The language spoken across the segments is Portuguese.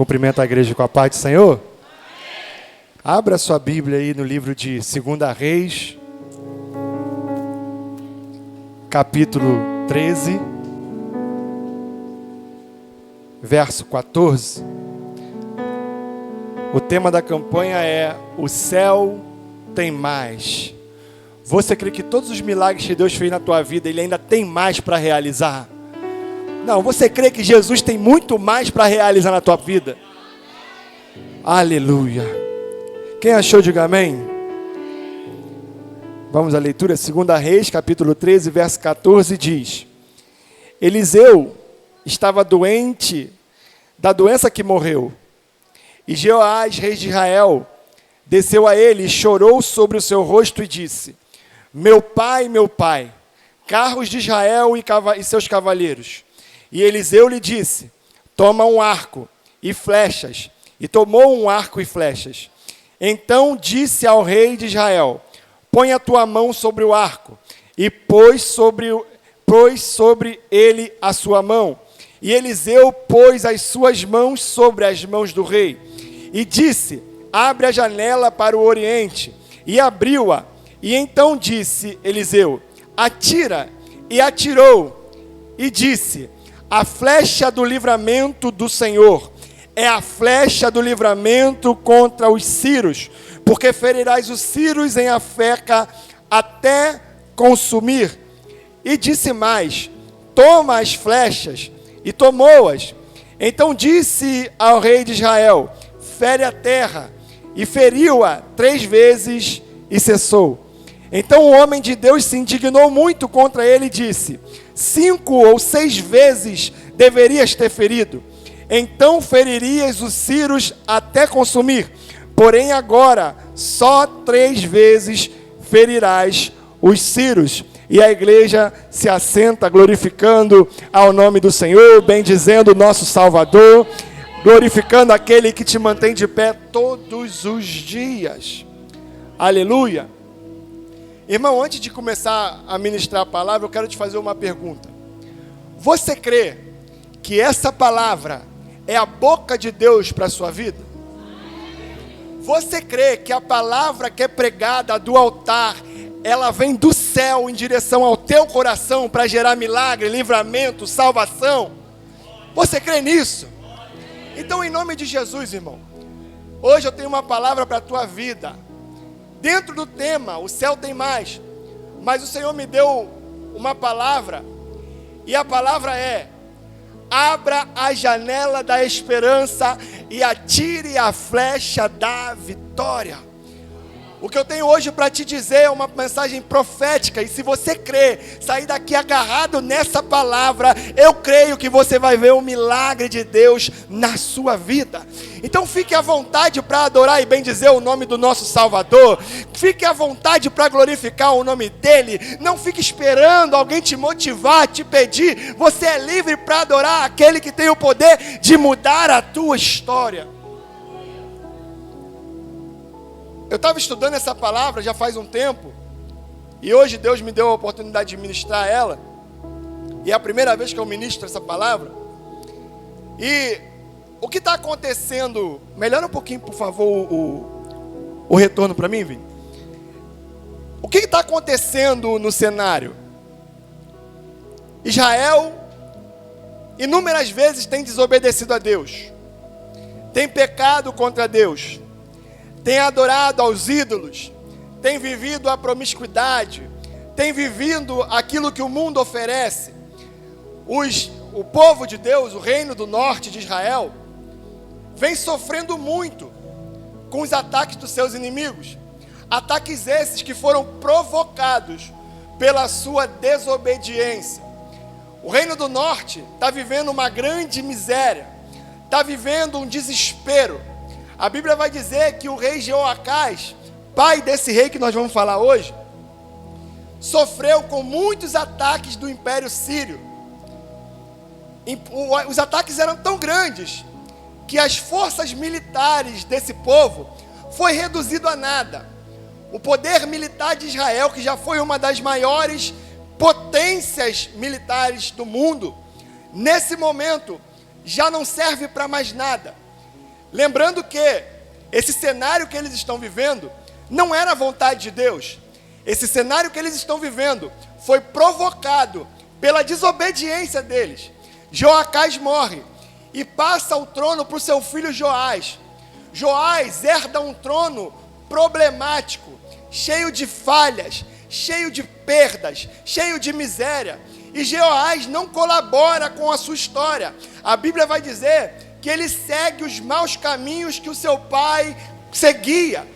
Cumprimento a igreja com a paz do Senhor. Abra sua Bíblia aí no livro de 2 Reis, capítulo 13, verso 14. O tema da campanha é: o céu tem mais. Você crê que todos os milagres que Deus fez na tua vida, Ele ainda tem mais para realizar? Não, você crê que Jesus tem muito mais para realizar na tua vida? Aleluia. Quem achou, diga amém. Vamos à leitura. 2 Reis, capítulo 13, verso 14, diz: Eliseu estava doente da doença que morreu. E Jeoás, rei de Israel, desceu a ele e chorou sobre o seu rosto e disse: meu pai, carros de Israel e seus cavaleiros. E Eliseu lhe disse: toma um arco e flechas. E tomou um arco e flechas. Então disse ao rei de Israel: põe a tua mão sobre o arco. E pôs sobre ele a sua mão. E Eliseu pôs as suas mãos sobre as mãos do rei. E disse: abre a janela para o oriente. E abriu-a. E então disse Eliseu: atira. E atirou. E disse: a flecha do livramento do Senhor é a flecha do livramento contra os sírios, porque ferirás os sírios em Afeca até consumir. E disse mais: toma as flechas. E tomou-as. Então disse ao rei de Israel: fere a terra. E feriu-a 3 vezes e cessou. Então o homem de Deus se indignou muito contra ele e disse: 5 ou 6 vezes deverias ter ferido. Então feririas os sírios até consumir. Porém agora só 3 vezes ferirás os sírios. E a igreja se assenta glorificando ao nome do Senhor, bendizendo o nosso Salvador, glorificando aquele que te mantém de pé todos os dias. Aleluia. Irmão, antes de começar a ministrar a palavra, eu quero te fazer uma pergunta. Você crê que essa palavra é a boca de Deus para a sua vida? Você crê que a palavra que é pregada do altar, ela vem do céu em direção ao teu coração para gerar milagre, livramento, salvação? Você crê nisso? Então, em nome de Jesus, irmão, hoje eu tenho uma palavra para a tua vida. Dentro do tema, o céu tem mais. Mas o Senhor me deu uma palavra. E a palavra é: abra a janela da esperança e atire a flecha da vitória. O que eu tenho hoje para te dizer é uma mensagem profética. E se você crê, sair daqui agarrado nessa palavra, eu creio que você vai ver o milagre de Deus na sua vida. Então fique à vontade para adorar e bendizer o nome do nosso Salvador. Fique à vontade para glorificar o nome dEle. Não fique esperando alguém te motivar, te pedir. Você é livre para adorar aquele que tem o poder de mudar a tua história. Eu estava estudando essa palavra já faz um tempo, e hoje Deus me deu a oportunidade de ministrar ela, e é a primeira vez que eu ministro essa palavra. E o que está acontecendo, melhora um pouquinho por favor o retorno para mim, Vini. O que está acontecendo no cenário? Israel inúmeras vezes tem desobedecido a Deus, tem pecado contra Deus, tem adorado aos ídolos, tem vivido a promiscuidade, tem vivido aquilo que o mundo oferece. O povo de Deus, o reino do norte de Israel, vem sofrendo muito com os ataques dos seus inimigos. Ataques esses que foram provocados pela sua desobediência. O reino do norte está vivendo uma grande miséria, está vivendo um desespero. A Bíblia vai dizer que o rei Jeoacás, pai desse rei que nós vamos falar hoje, sofreu com muitos ataques do Império Sírio. Os ataques eram tão grandes que as forças militares desse povo foi reduzido a nada. O poder militar de Israel, que já foi uma das maiores potências militares do mundo, nesse momento já não serve para mais nada. Lembrando que esse cenário que eles estão vivendo não era a vontade de Deus. Esse cenário que eles estão vivendo foi provocado pela desobediência deles. Joacás morre e passa o trono para o seu filho Joás. Joás herda um trono problemático, cheio de falhas, cheio de perdas, cheio de miséria. E Joás não colabora com a sua história. A Bíblia vai dizer que ele segue os maus caminhos que o seu pai seguia.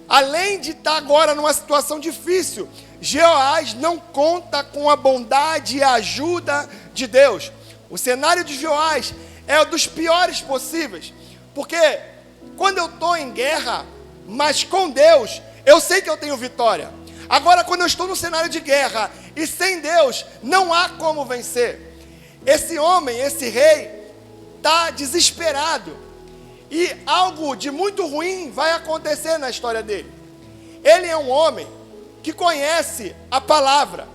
Além de estar agora numa situação difícil, Joás não conta com a bondade e a ajuda de Deus. O cenário de Joás é um dos piores possíveis, porque quando eu estou em guerra, mas com Deus, eu sei que eu tenho vitória. Agora, quando eu estou no cenário de guerra e sem Deus, não há como vencer. Esse homem, esse rei, está desesperado. E algo de muito ruim vai acontecer na história dele. Ele é um homem que conhece a palavra.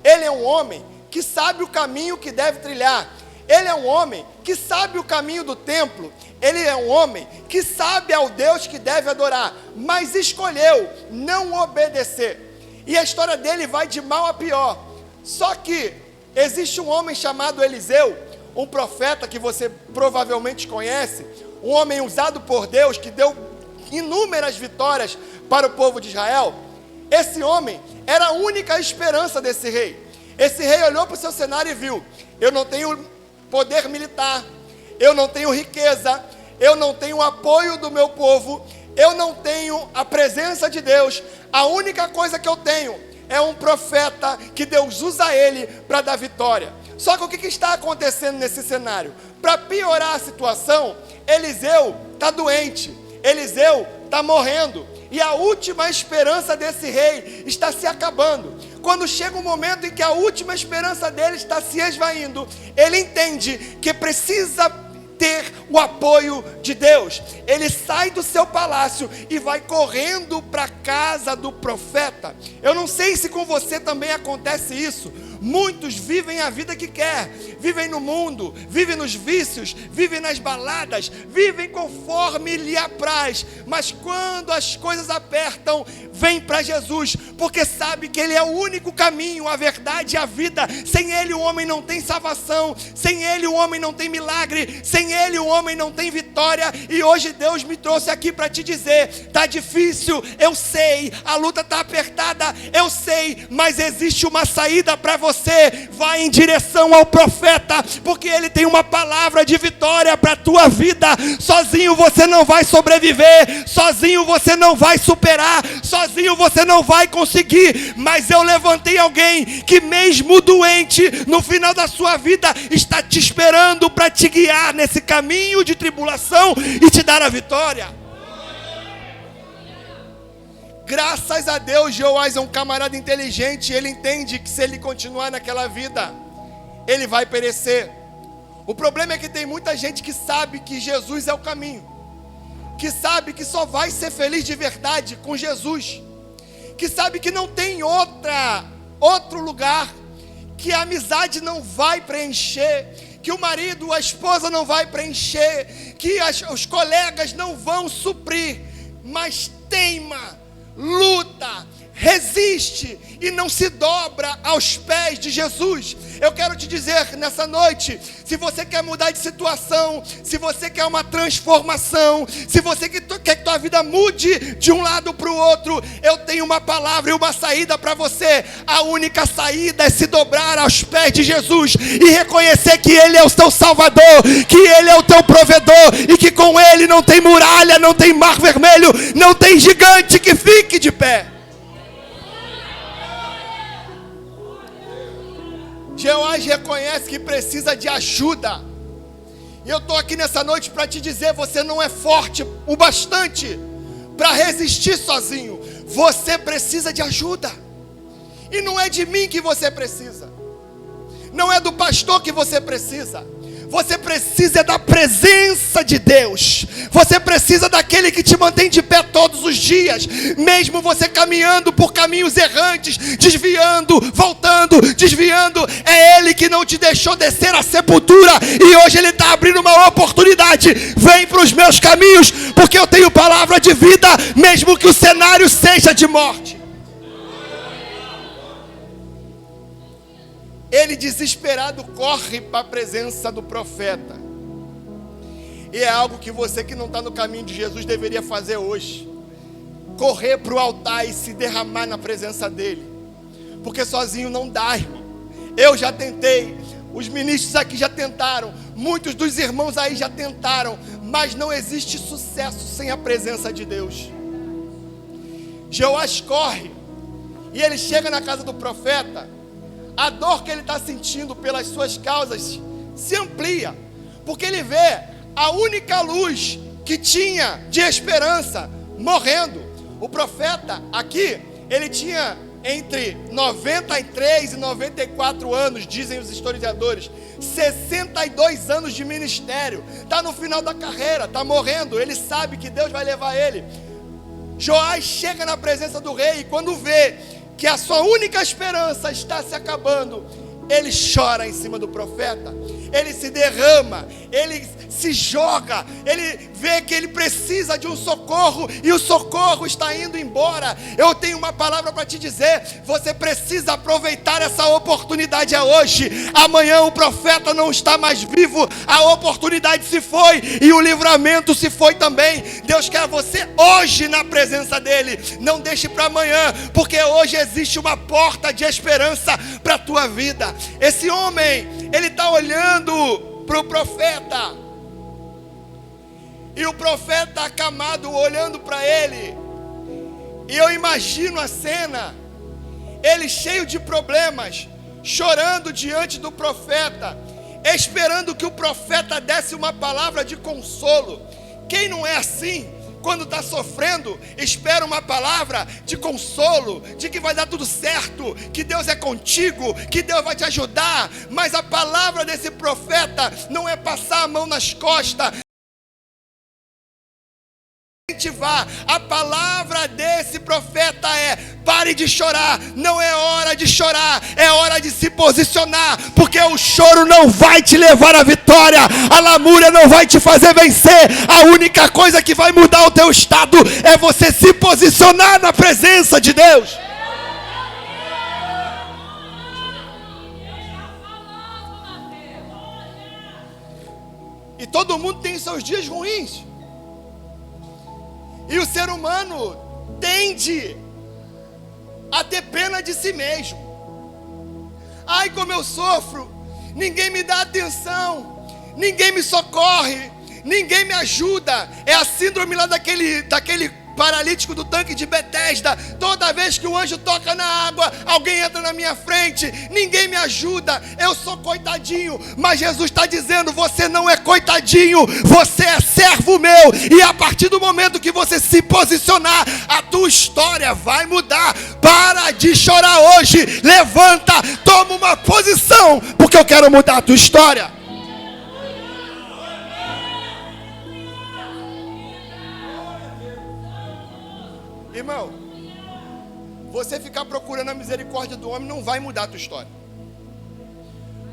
Ele é um homem que sabe o caminho que deve trilhar. Ele é um homem que sabe o caminho do templo. Ele é um homem que sabe ao Deus que deve adorar, mas escolheu não obedecer. E a história dele vai de mal a pior. Só que existe um homem chamado Eliseu, um profeta que você provavelmente conhece, um homem usado por Deus, que deu inúmeras vitórias para o povo de Israel. Esse homem era a única esperança desse rei. Esse rei olhou para o seu cenário e viu: eu não tenho poder militar, eu não tenho riqueza, eu não tenho apoio do meu povo, eu não tenho a presença de Deus. A única coisa que eu tenho é um profeta que Deus usa ele para dar vitória. Só que o que está acontecendo nesse cenário? Para piorar a situação, Eliseu está doente, Eliseu está morrendo, e a última esperança desse rei está se acabando. Quando chega um momento em que a última esperança dele está se esvaindo, ele entende que precisa ter o apoio de Deus. Ele sai do seu palácio e vai correndo para a casa do profeta. Eu não sei se com você também acontece isso. Muitos vivem a vida que quer, vivem no mundo, vivem nos vícios, vivem nas baladas, vivem conforme lhe apraz, mas quando as coisas apertam, vem para Jesus, porque sabe que Ele é o único caminho, a verdade e a vida. Sem Ele o homem não tem salvação, sem Ele o homem não tem milagre, sem Ele o homem não tem vitória. E hoje Deus me trouxe aqui para te dizer: está difícil, eu sei, a luta está apertada, eu sei, mas existe uma saída para você. Vai em direção ao profeta, porque ele tem uma palavra de vitória para a tua vida. Sozinho você não vai sobreviver, sozinho você não vai superar, sozinho você não vai conseguir. Mas eu levantei alguém que mesmo doente, no final da sua vida, está te esperando para te guiar nesse caminho de tribulação e te dar a vitória. Graças a Deus, Joás é um camarada inteligente. Ele entende que se ele continuar naquela vida, ele vai perecer. O problema é que tem muita gente que sabe que Jesus é o caminho, que sabe que só vai ser feliz de verdade com Jesus, que sabe que não tem outro lugar, que a amizade não vai preencher, que o marido, a esposa não vai preencher, que os colegas não vão suprir, mas teima, luta, resiste e não se dobra aos pés de Jesus. Eu quero te dizer nessa noite: se você quer mudar de situação, se você quer uma transformação, se você quer que tua vida mude de um lado para o outro, eu tenho uma palavra e uma saída para você. A única saída é se dobrar aos pés de Jesus e reconhecer que Ele é o teu Salvador, que Ele é o teu provedor e que com Ele não tem muralha, não tem mar vermelho, não tem gigante que fique de pé. Joás reconhece que precisa de ajuda. E eu estou aqui nessa noite para te dizer: você não é forte o bastante para resistir sozinho. Você precisa de ajuda. E não é de mim que você precisa, não é do pastor que você precisa. Você precisa da presença de Deus. Você precisa daquele que te mantém de pé todos os dias. Mesmo você caminhando por caminhos errantes, desviando, voltando, desviando. É Ele que não te deixou descer à sepultura. E hoje Ele está abrindo uma oportunidade. Vem para os meus caminhos, porque eu tenho palavra de vida, mesmo que o cenário seja de morte. Ele, desesperado, corre para a presença do profeta. E é algo que você que não está no caminho de Jesus deveria fazer hoje. Correr para o altar e se derramar na presença dele. Porque sozinho não dá, irmão. Eu já tentei, os ministros aqui já tentaram, muitos dos irmãos aí já tentaram, mas não existe sucesso sem a presença de Deus. Joás corre e ele chega na casa do profeta. A dor que ele está sentindo pelas suas causas se amplia, porque ele vê a única luz que tinha de esperança morrendo. O profeta aqui, ele tinha entre 93 e 94 anos, dizem os historiadores, 62 anos de ministério, está no final da carreira, está morrendo, ele sabe que Deus vai levar ele. Joás chega na presença do rei e quando vê que a sua única esperança está se acabando, ele chora em cima do profeta, ele se derrama, ele se joga, ele vê que ele precisa de um socorro e o socorro está indo embora. Eu tenho uma palavra para te dizer, você precisa aproveitar essa oportunidade hoje. Amanhã o profeta não está mais vivo, a oportunidade se foi e o livramento se foi também. Deus quer você hoje na presença dele, não deixe para amanhã, porque hoje existe uma porta de esperança para a tua vida. Esse homem, ele está olhando para o profeta, e o profeta acamado olhando para ele, e eu imagino a cena, ele cheio de problemas, chorando diante do profeta, esperando que o profeta desse uma palavra de consolo. Quem não é assim? Quando está sofrendo, espera uma palavra de consolo, de que vai dar tudo certo, que Deus é contigo, que Deus vai te ajudar. Mas a palavra desse profeta não é passar a mão nas costas. A palavra desse profeta é: pare de chorar, não é hora de chorar, é hora de se posicionar, porque o choro não vai te levar à vitória, a lamúria não vai te fazer vencer. A única coisa que vai mudar o teu estado é você se posicionar na presença de Deus. E todo mundo tem seus dias ruins. E o ser humano tende a ter pena de si mesmo. Ai, como eu sofro, ninguém me dá atenção, ninguém me socorre, ninguém me ajuda. É a síndrome lá daquele paralítico do tanque de Betesda. Toda vez que o anjo toca na água, alguém entra na minha frente, ninguém me ajuda, eu sou coitadinho. Mas Jesus está dizendo: você não é coitadinho, você é servo meu. E a partir do momento que você se posicionar, a tua história vai mudar. Para de chorar hoje, levanta, toma uma posição, porque eu quero mudar a tua história. Irmão, você ficar procurando a misericórdia do homem não vai mudar a tua história.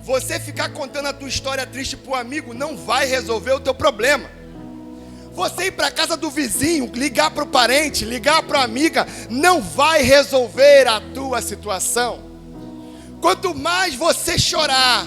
Você ficar contando a tua história triste para o amigo não vai resolver o teu problema. Você ir para a casa do vizinho, ligar para o parente, ligar para a amiga, não vai resolver a tua situação. Quanto mais você chorar,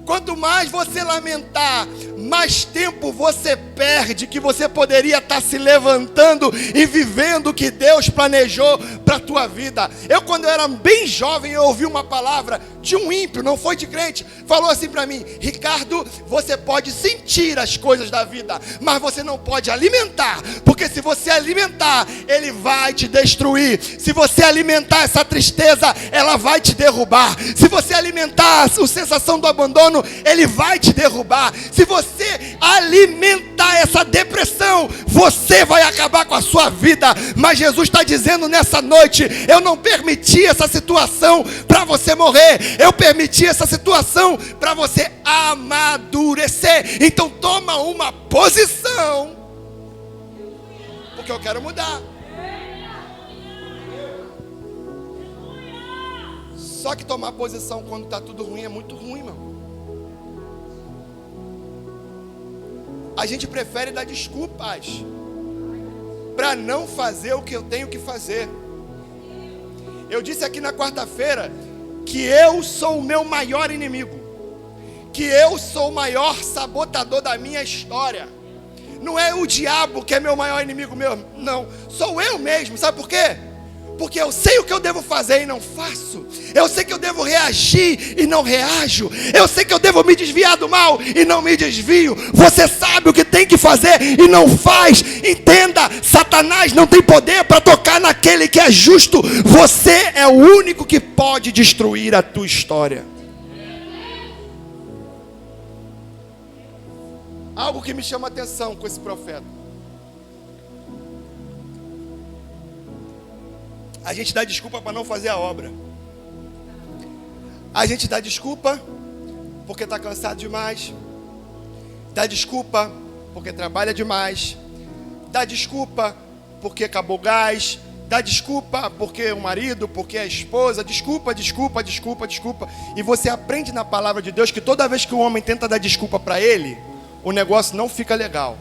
quanto mais você lamentar, mais tempo você perde, que você poderia estar se levantando e vivendo o que Deus planejou para a tua vida. Quando eu era bem jovem, eu ouvi uma palavra de um ímpio, não foi de crente, falou assim para mim: Ricardo, você pode sentir as coisas da vida, mas você não pode alimentar, porque se você alimentar, ele vai te destruir. Se você alimentar essa tristeza, ela vai te derrubar. Se você alimentar a sensação do abandono, ele vai te derrubar. Se você alimentar essa depressão, você vai acabar com a sua vida. Mas Jesus está dizendo nessa noite: eu não permiti essa situação para você morrer, eu permiti essa situação para você amadurecer. Então toma uma posição, porque eu quero mudar. Só que tomar posição quando está tudo ruim é muito ruim, irmão. A gente prefere dar desculpas para não fazer o que eu tenho que fazer. Eu disse aqui na quarta-feira que eu sou o meu maior inimigo, que eu sou o maior sabotador da minha história. Não é o diabo que é meu maior inimigo mesmo, não, sou eu mesmo. Sabe por quê? Porque eu sei o que eu devo fazer e não faço. Eu sei que eu devo reagir e não reajo. Eu sei que eu devo me desviar do mal e não me desvio. Você sabe o que tem que fazer e não faz. Entenda, Satanás não tem poder para tocar naquele que é justo. Você é o único que pode destruir a tua história. Algo que me chama a atenção com esse profeta: a gente dá desculpa para não fazer a obra. A gente dá desculpa porque está cansado demais. Dá desculpa porque trabalha demais. Dá desculpa porque acabou o gás. Dá desculpa porque o marido, porque a esposa. Desculpa. E você aprende na palavra de Deus que toda vez que o homem tenta dar desculpa para ele, o negócio não fica legal.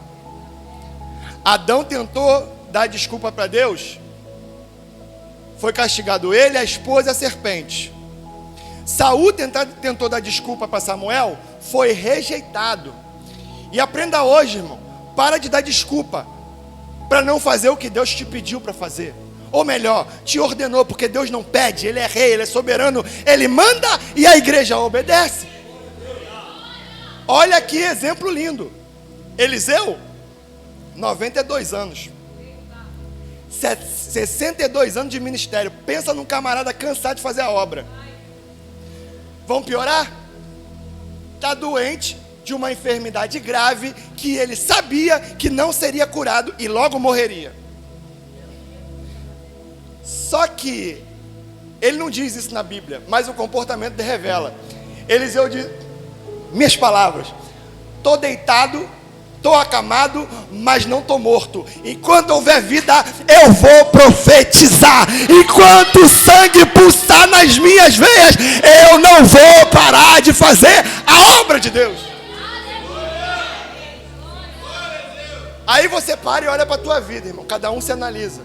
Adão tentou dar desculpa para Deus, foi castigado ele, a esposa e a serpente. Saul tentou dar desculpa para Samuel, foi rejeitado. E aprenda hoje, irmão, para de dar desculpa para não fazer o que Deus te pediu para fazer. Ou melhor, te ordenou, porque Deus não pede, Ele é rei, Ele é soberano, Ele manda e a igreja obedece. Olha que exemplo lindo. Eliseu, 92 anos. 62 anos de ministério. Pensa num camarada cansado de fazer a obra. Vamos piorar? Está doente de uma enfermidade grave que ele sabia que não seria curado e logo morreria. Só que ele não diz isso na Bíblia, mas o comportamento revela. Eliseu diz: minhas palavras, estou deitado, estou acamado, mas não estou morto. Enquanto houver vida, eu vou profetizar. Enquanto o sangue pulsar nas minhas veias, eu não vou parar de fazer a obra de Deus. Aí você para e olha para a tua vida, irmão. Cada um se analisa.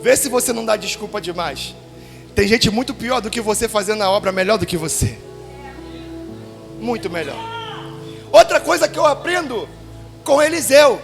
Vê se você não dá desculpa demais. Tem gente muito pior do que você fazendo a obra melhor do que você. Muito melhor. Outra coisa que eu aprendo com Eliseu: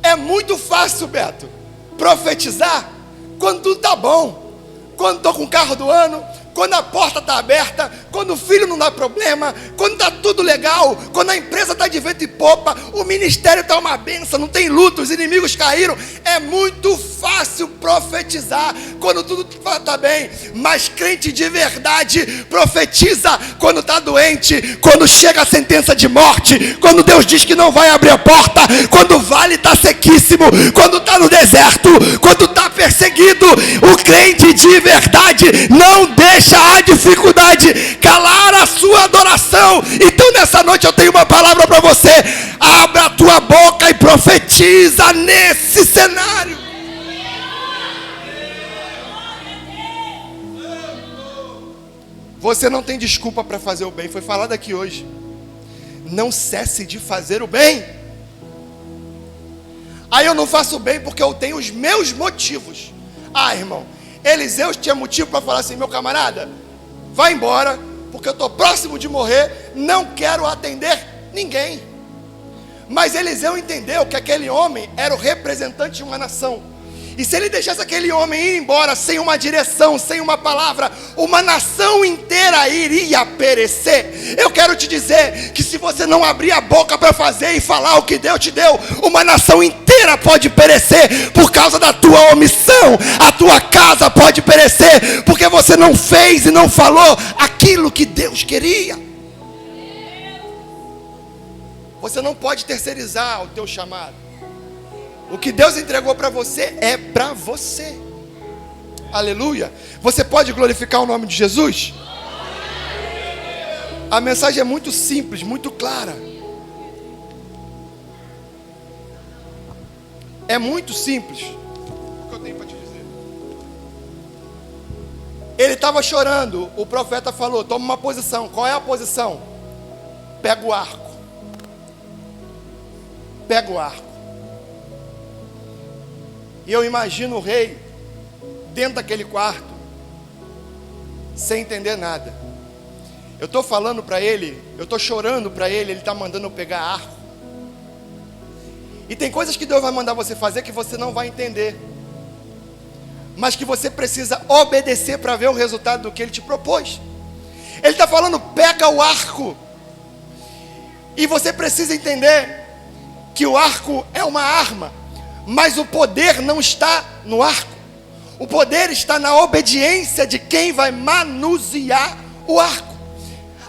é muito fácil, Beto, profetizar quando tudo está bom, quando estou com o carro do ano, quando a porta está aberta, quando o filho não dá problema, quando está tudo legal, quando a empresa está de vento e popa, o ministério está uma benção, não tem luta, os inimigos caíram. É muito fácil profetizar quando tudo está bem, mas crente de verdade profetiza quando está doente, quando chega a sentença de morte, quando Deus diz que não vai abrir a porta, quando o vale está sequíssimo, quando está no deserto, quando está perseguido. O crente de verdade não deixa a dificuldade calar a sua adoração. Então nessa noite eu tenho uma palavra para você: abra a tua boca e profetiza nesse cenário. Você não tem desculpa para fazer o bem. Foi falado aqui hoje. Não cesse de fazer o bem. Aí eu não faço o bem porque eu tenho os meus motivos. Ah, irmão, Eliseu tinha motivo para falar assim: meu camarada, vai embora, porque eu estou próximo de morrer, não quero atender ninguém. Mas Eliseu entendeu que aquele homem era o representante de uma nação. E se ele deixasse aquele homem ir embora sem uma direção, sem uma palavra, uma nação inteira iria perecer. Eu quero te dizer que se você não abrir a boca para fazer e falar o que Deus te deu, uma nação inteira pode perecer por causa da tua omissão. A tua casa pode perecer porque você não fez e não falou aquilo que Deus queria. Você não pode terceirizar o teu chamado. O que Deus entregou para você é para você. Aleluia. Você pode glorificar o nome de Jesus? A mensagem é muito simples, muito clara. É muito simples. O que eu tenho para te dizer? Ele estava chorando. O profeta falou: toma uma posição. Qual é a posição? Pega o arco. Pega o arco. E eu imagino o rei dentro daquele quarto, sem entender nada. Eu estou falando para ele, eu estou chorando para ele, ele está mandando eu pegar arco. E tem coisas que Deus vai mandar você fazer que você não vai entender, mas que você precisa obedecer para ver o resultado do que Ele te propôs. Ele está falando: pega o arco. E você precisa entender que o arco é uma arma, mas o poder não está no arco. O poder está na obediência de quem vai manusear o arco.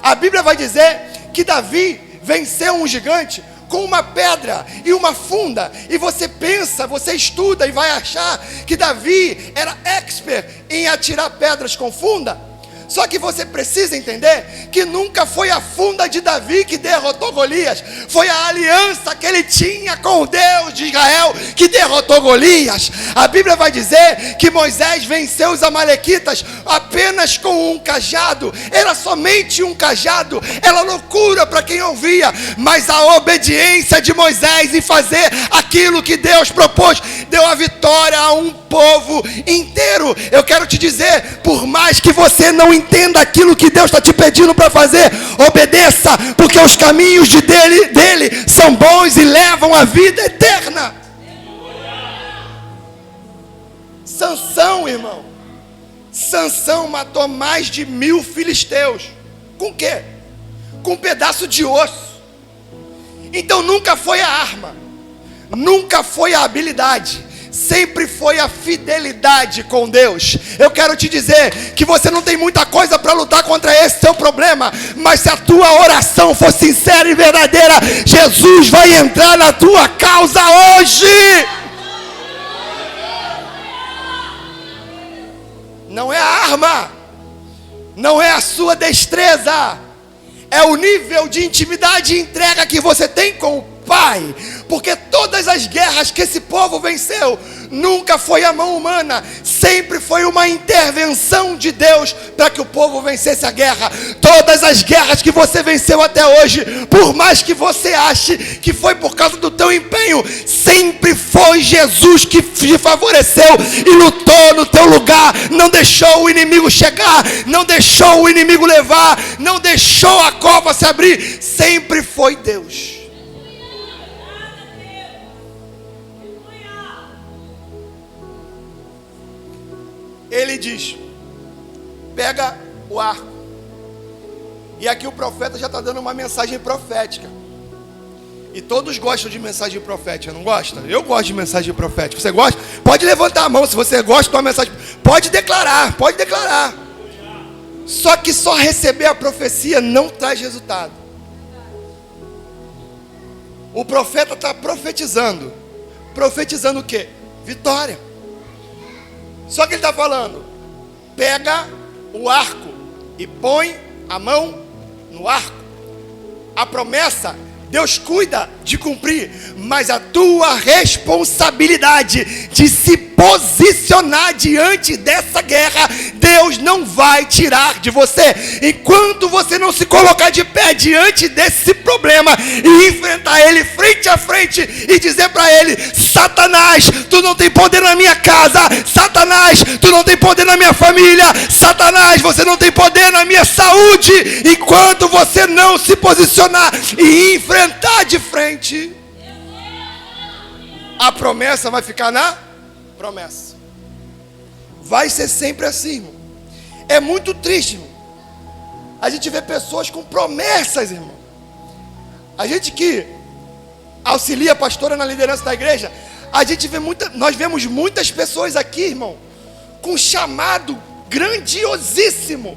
A Bíblia vai dizer que Davi venceu um gigante com uma pedra e uma funda. E você pensa, você estuda e vai achar que Davi era expert em atirar pedras com funda. Só que você precisa entender que nunca foi a funda de Davi que derrotou Golias. Foi a aliança que ele tinha com o Deus de Israel que derrotou Golias. A Bíblia vai dizer que Moisés venceu os amalequitas apenas com um cajado. Era somente um cajado. Era loucura para quem ouvia. Mas a obediência de Moisés em fazer aquilo que Deus propôs deu a vitória a um povo inteiro. Eu quero te dizer, por mais que você não entenda aquilo que Deus está te pedindo para fazer, obedeça, porque os caminhos dele são bons e levam à vida eterna. Sansão, irmão, Sansão matou mais de 1000 filisteus. Com o quê? Com um pedaço de osso. Então nunca foi a arma, nunca foi a habilidade, sempre foi a fidelidade com Deus. Eu quero te dizer que você não tem muita coisa para lutar contra esse seu problema, mas se a tua oração for sincera e verdadeira, Jesus vai entrar na tua causa hoje. Não é a arma, não é a sua destreza, é o nível de intimidade e entrega que você tem com o Pai. Porque todas as guerras que esse povo venceu nunca foi a mão humana, sempre foi uma intervenção de Deus para que o povo vencesse a guerra. Todas as guerras que você venceu até hoje, por mais que você ache que foi por causa do teu empenho, sempre foi Jesus que te favoreceu e lutou no teu lugar, não deixou o inimigo chegar, não deixou o inimigo levar, não deixou a cova se abrir, sempre foi Deus. Ele diz: pega o arco. E aqui o profeta já está dando uma mensagem profética. E todos gostam de mensagem profética, não gosta? Eu gosto de mensagem profética. Você gosta? Pode levantar a mão se você gosta de uma mensagem. Pode declarar, pode declarar. Só que só receber a profecia não traz resultado. O profeta está profetizando. Profetizando o quê? Vitória. Só que ele está falando: pega o arco e põe a mão no arco. A promessa, Deus cuida de cumprir, mas a tua responsabilidade de se posicionar diante dessa guerra, Deus não vai tirar de você. Enquanto você não se colocar de pé diante desse problema e enfrentar ele frente a frente e dizer para ele: Satanás, tu não tem poder na minha casa. Satanás, tu não tem poder na minha família. Satanás, você não tem poder na minha saúde. Enquanto você não se posicionar e enfrentar de frente, a promessa vai ficar na promessa. Vai ser sempre assim, irmão. É muito triste, irmão. A gente vê pessoas com promessas, irmão. A gente que auxilia a pastora na liderança da igreja, nós vemos muitas pessoas aqui, irmão, com chamado grandiosíssimo.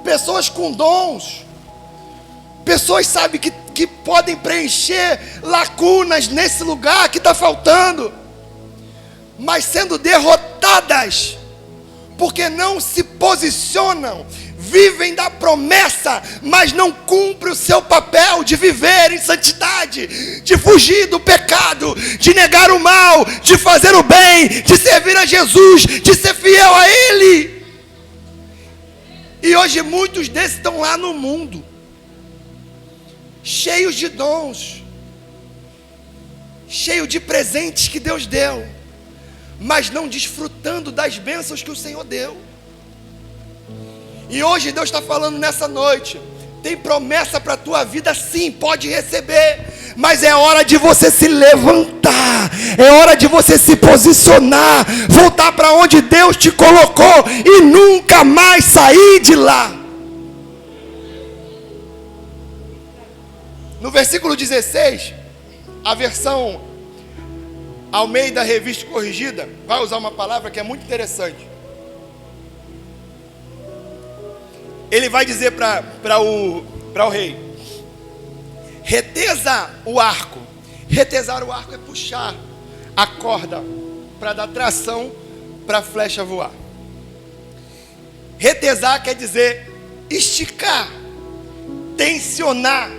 Pessoas com dons. Pessoas, sabe, que que podem preencher lacunas nesse lugar que está faltando, mas sendo derrotadas, porque não se posicionam, vivem da promessa, mas não cumprem o seu papel de viver em santidade, de fugir do pecado, de negar o mal, de fazer o bem, de servir a Jesus, de ser fiel a Ele. E hoje muitos desses estão lá no mundo, cheios de dons, cheios de presentes que Deus deu, mas não desfrutando das bênçãos que o Senhor deu. E hoje Deus está falando nessa noite: tem promessa para a tua vida, sim, pode receber, mas é hora de você se levantar, é hora de você se posicionar, voltar para onde Deus te colocou e nunca mais sair de lá. No versículo 16, a versão Almeida Revista Corrigida vai usar uma palavra que é muito interessante. Ele vai dizer para o rei: retesa o arco. Retesar o arco é puxar a corda para dar tração para a flecha voar. Retesar quer dizer esticar, tensionar,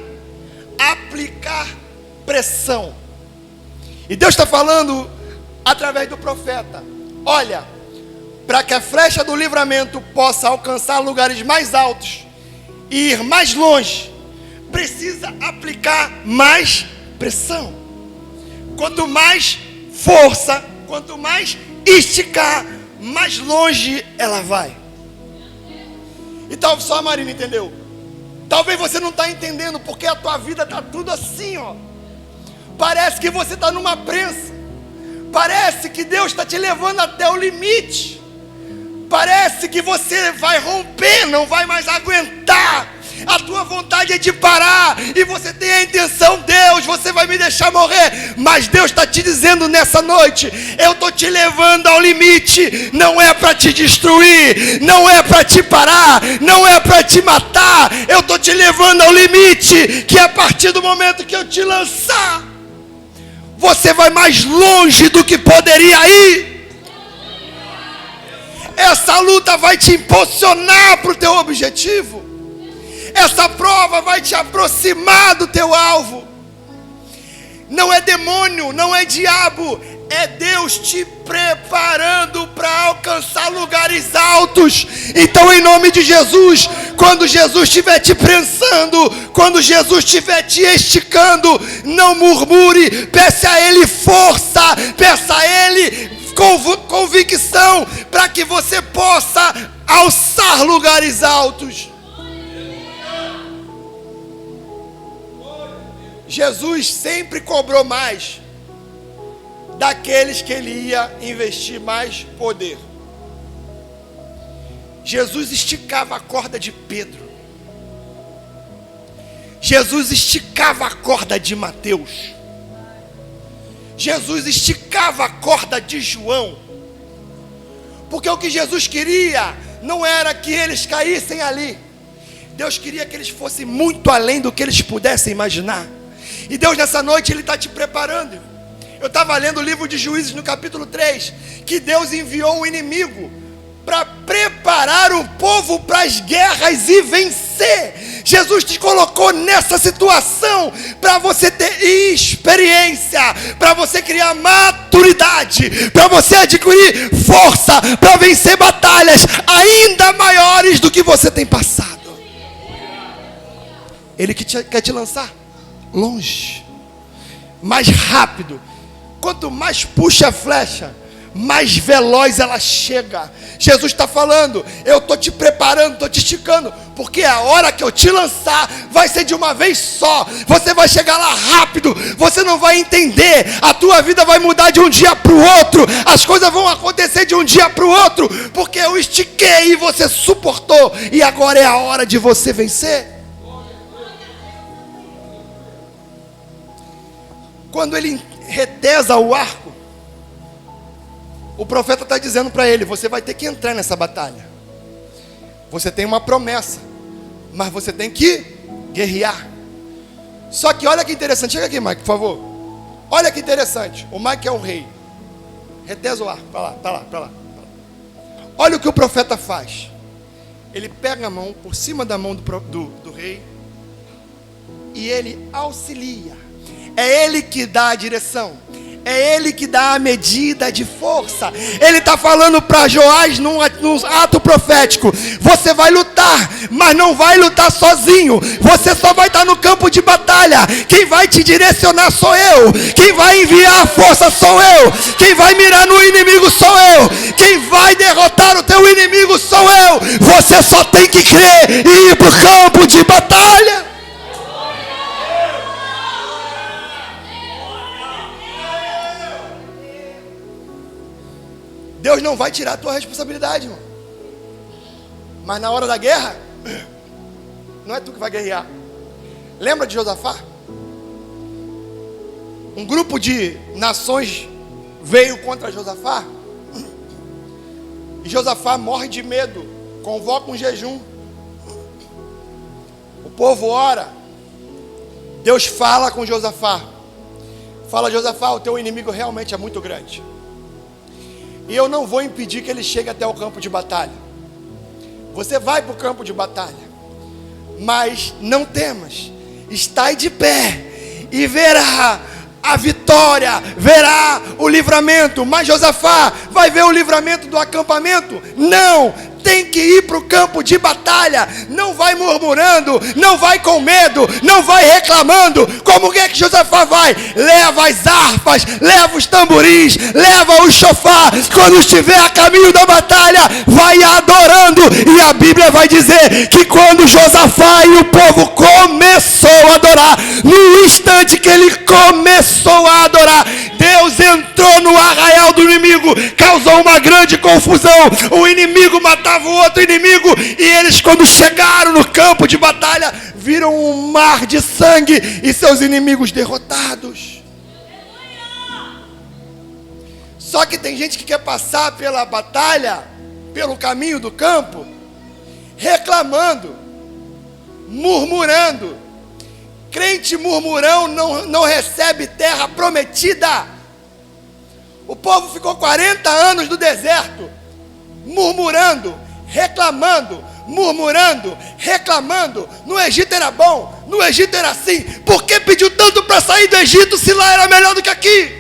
aplicar pressão. E Deus está falando através do profeta: olha, para que a flecha do livramento possa alcançar lugares mais altos e ir mais longe, precisa aplicar mais pressão. Quanto mais força, quanto mais esticar, mais longe ela vai. E talvez só a Marina entendeu. Talvez você não está entendendo, porque a tua vida está tudo assim, ó. Parece que você está numa prensa. Parece que Deus está te levando até o limite. Parece que você vai romper, não vai mais aguentar. A tua vontade é de parar, e você tem a intenção: Deus, você vai me deixar morrer. Mas Deus está te dizendo nessa noite: eu estou te levando ao limite. Não é para te destruir, não é para te parar, não é para te matar. Eu estou te levando ao limite, que a partir do momento que eu te lançar, você vai mais longe do que poderia ir. Essa luta vai te impulsionar para o teu objetivo. Essa prova vai te aproximar do teu alvo. Não é demônio, não é diabo, é Deus te preparando para alcançar lugares altos. Então, em nome de Jesus, quando Jesus estiver te prensando, quando Jesus estiver te esticando, não murmure, peça a Ele força, peça a Ele convicção, para que você possa alçar lugares altos. Jesus sempre cobrou mais daqueles que Ele ia investir mais poder. Jesus esticava a corda de Pedro. Jesus esticava a corda de Mateus. Jesus esticava a corda de João. Porque o que Jesus queria não era que eles caíssem ali. Deus queria que eles fossem muito além do que eles pudessem imaginar. E Deus nessa noite Ele está te preparando. Eu estava lendo o livro de Juízes no capítulo 3, que Deus enviou o inimigo para preparar o povo para as guerras e vencer. Jesus te colocou nessa situação para você ter experiência, para você criar maturidade, para você adquirir força, para vencer batalhas ainda maiores do que você tem passado. Ele quer te lançar longe, mais rápido. Quanto mais puxa a flecha, mais veloz ela chega. Jesus está falando: eu estou te preparando, estou te esticando, porque a hora que eu te lançar vai ser de uma vez só. Você vai chegar lá rápido, você não vai entender, a tua vida vai mudar de um dia para o outro, as coisas vão acontecer de um dia para o outro, porque eu estiquei e você suportou, e agora é a hora de você vencer. Quando ele retesa o arco, o profeta está dizendo para ele: você vai ter que entrar nessa batalha. Você tem uma promessa, mas você tem que guerrear. Só que olha que interessante. Chega aqui, Mike, por favor. Olha que interessante. O Mike é o rei. Reteza o ar. Para lá. Olha o que o profeta faz. Ele pega a mão, por cima da mão do rei, e ele auxilia. É ele que dá a direção. É ele que dá a medida de força. Ele está falando para Joás num ato profético: você vai lutar, mas não vai lutar sozinho. Você só vai estar no campo de batalha. Quem vai te direcionar sou eu. Quem vai enviar a força sou eu. Quem vai mirar no inimigo sou eu. Quem vai derrotar o teu inimigo sou eu. Você só tem que crer e ir para o campo de batalha. Deus não vai tirar a tua responsabilidade, irmão. Mas na hora da guerra, não é tu que vai guerrear. Lembra de Josafá? Um grupo de nações veio contra Josafá. E Josafá morre de medo. Convoca um jejum. O povo ora. Deus fala com Josafá. Fala: Josafá, o teu inimigo realmente é muito grande. E eu não vou impedir que ele chegue até o campo de batalha. Você vai para o campo de batalha. Mas não temas. Estai de pé e verá a vitória, verá o livramento. Mas Josafá vai ver o livramento do acampamento? Não! Tem que ir para o campo de batalha. Não vai murmurando, não vai com medo, não vai reclamando. Como é que Josafá vai? Leva as harpas, leva os tamborins, leva o chofar. Quando estiver a caminho da batalha, vai adorando. E a Bíblia vai dizer que quando Josafá e o povo começou a adorar, no instante que ele começou a adorar, Deus entrou no arraial do inimigo, causou uma grande confusão. O inimigo matava o outro inimigo, e eles, quando chegaram no campo de batalha, viram um mar de sangue e seus inimigos derrotados. Só que tem gente que quer passar pela batalha, pelo caminho do campo, reclamando, murmurando. Crente murmurão não recebe terra prometida. O povo ficou 40 anos no deserto, murmurando, reclamando, murmurando, reclamando. No Egito era bom, no Egito era assim. Por que pediu tanto para sair do Egito se lá era melhor do que aqui?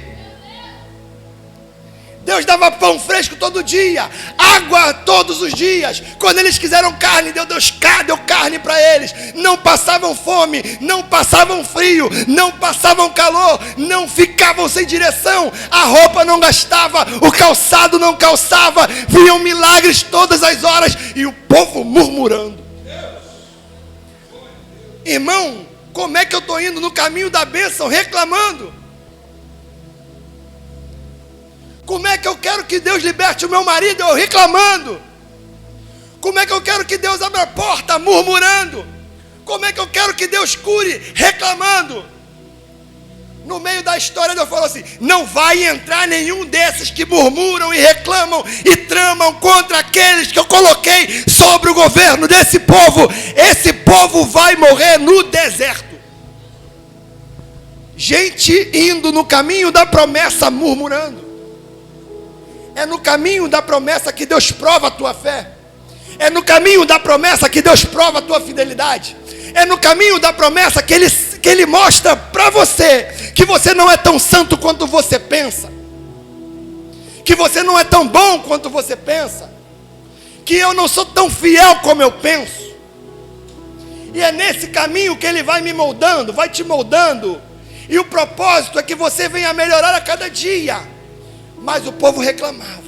Deus dava pão fresco todo dia, água todos os dias. Quando eles quiseram carne, Deus deu carne para eles. Não passavam fome, não passavam frio, não passavam calor, não ficavam sem direção. A roupa não gastava, o calçado não calçava. Viam milagres todas as horas e o povo murmurando. Irmão, como é que eu estou indo no caminho da bênção reclamando? Como é que eu quero que Deus liberte o meu marido eu reclamando? Como é que eu quero que Deus abra a porta murmurando? Como é que eu quero que Deus cure reclamando? No meio da história Deus falou assim: não vai entrar nenhum desses que murmuram e reclamam e tramam contra aqueles que eu coloquei sobre o governo desse povo. Esse povo vai morrer no deserto. Gente indo no caminho da promessa murmurando. É no caminho da promessa que Deus prova a tua fé. É no caminho da promessa que Deus prova a tua fidelidade. É no caminho da promessa que Ele mostra para você que você não é tão santo quanto você pensa, que você não é tão bom quanto você pensa, que eu não sou tão fiel como eu penso. E é nesse caminho que Ele vai me moldando, vai te moldando. E o propósito é que você venha melhorar a cada dia. Mas o povo reclamava.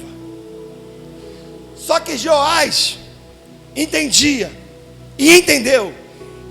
Só que Joás entendia e entendeu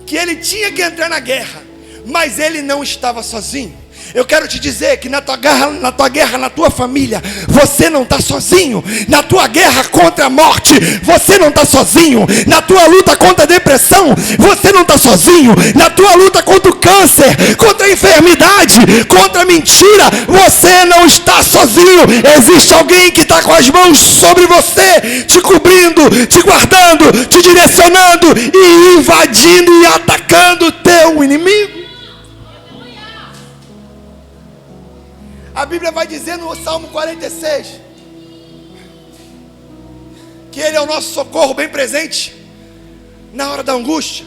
que ele tinha que entrar na guerra, mas ele não estava sozinho. Eu quero te dizer que na tua guerra, na tua família, você não está sozinho. Na tua guerra contra a morte, você não está sozinho. Na tua luta contra a depressão, você não está sozinho. Na tua luta contra o câncer, contra a enfermidade, contra a mentira, você não está sozinho. Existe alguém que está com as mãos sobre você, te cobrindo, te guardando, te direcionando e invadindo e atacando o teu inimigo. A Bíblia vai dizer no Salmo 46 que Ele é o nosso socorro bem presente na hora da angústia.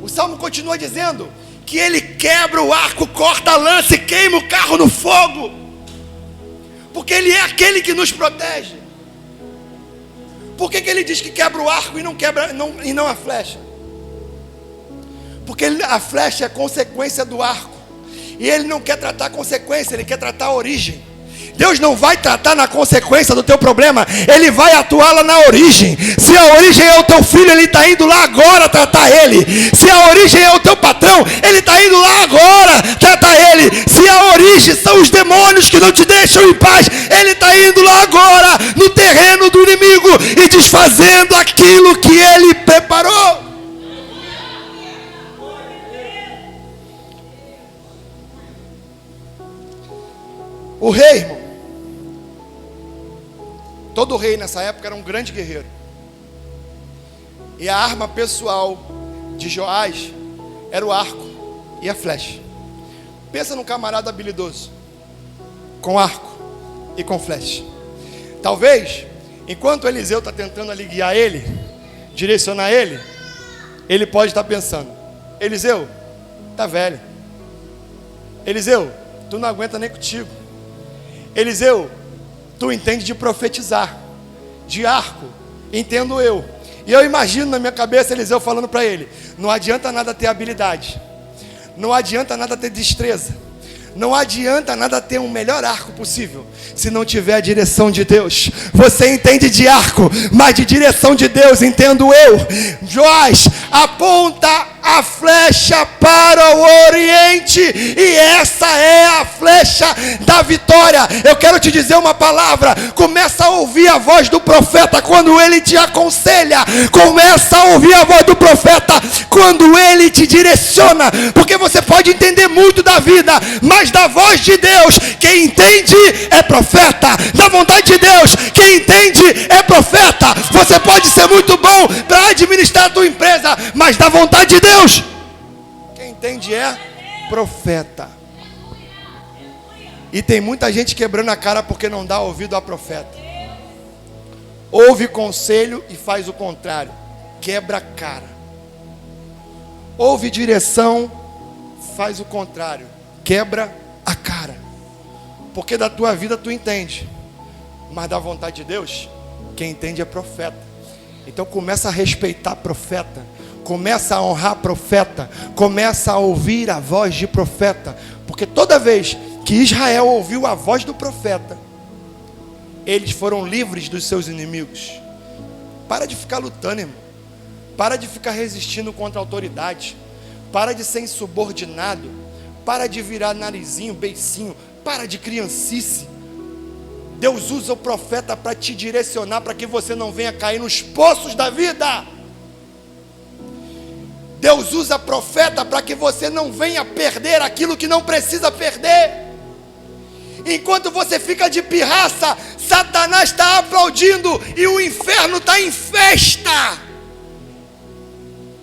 O Salmo continua dizendo que Ele quebra o arco, corta a lança e queima o carro no fogo, porque Ele é aquele que nos protege. Por que Ele diz que quebra o arco e não a flecha? Porque a flecha é consequência do arco, e Ele não quer tratar a consequência, Ele quer tratar a origem. Deus não vai tratar na consequência do teu problema, Ele vai atuar lá na origem. Se a origem é o teu filho, Ele está indo lá agora tratar ele. Se a origem é o teu patrão, Ele está indo lá agora tratar ele. Se a origem são os demônios que não te deixam em paz, Ele está indo lá agora no terreno do inimigo e desfazendo aquilo que Ele preparou. O rei, irmão, todo rei nessa época era um grande guerreiro. E a arma pessoal de Joás era o arco e a flecha. Pensa num camarada habilidoso, com arco e com flecha. Talvez, enquanto Eliseu está tentando ali guiar ele, direcionar ele, ele pode estar pensando: Eliseu, tá velho. Eliseu, tu não aguenta nem contigo. Eliseu, tu entende de profetizar, de arco, entendo eu. E eu imagino na minha cabeça Eliseu falando para ele: não adianta nada ter habilidade, não adianta nada ter destreza, não adianta nada ter um melhor arco possível, se não tiver a direção de Deus. Você entende de arco, mas de direção de Deus entendo eu. Joás aponta a flecha para o oriente, e essa é a flecha da vitória. Eu quero te dizer uma palavra: começa a ouvir a voz do profeta quando ele te aconselha, começa a ouvir a voz do profeta quando ele te direciona, porque você pode entender muito da vida, mas da voz de Deus, quem entende é profeta. Da vontade de Deus, quem entende é profeta. Você pode ser muito bom para administrar a tua empresa, mas da vontade de Deus, quem entende é profeta. E tem muita gente quebrando a cara porque não dá ouvido a profeta. Ouve conselho e faz o contrário, quebra a cara. Ouve direção, faz o contrário, quebra a cara. Porque da tua vida tu entende, mas da vontade de Deus, quem entende é profeta. Então começa a respeitar profeta, começa a honrar profeta, começa a ouvir a voz de profeta. Porque toda vez que Israel ouviu a voz do profeta, eles foram livres dos seus inimigos. Para de ficar lutando, irmão. Para de ficar resistindo contra a autoridade. Para de ser insubordinado. Para de virar narizinho, beicinho. Para de criancice. Deus usa o profeta para te direcionar, para que você não venha cair nos poços da vida. Deus usa profeta para que você não venha perder aquilo que não precisa perder. Enquanto você fica de pirraça, Satanás está aplaudindo e o inferno está em festa.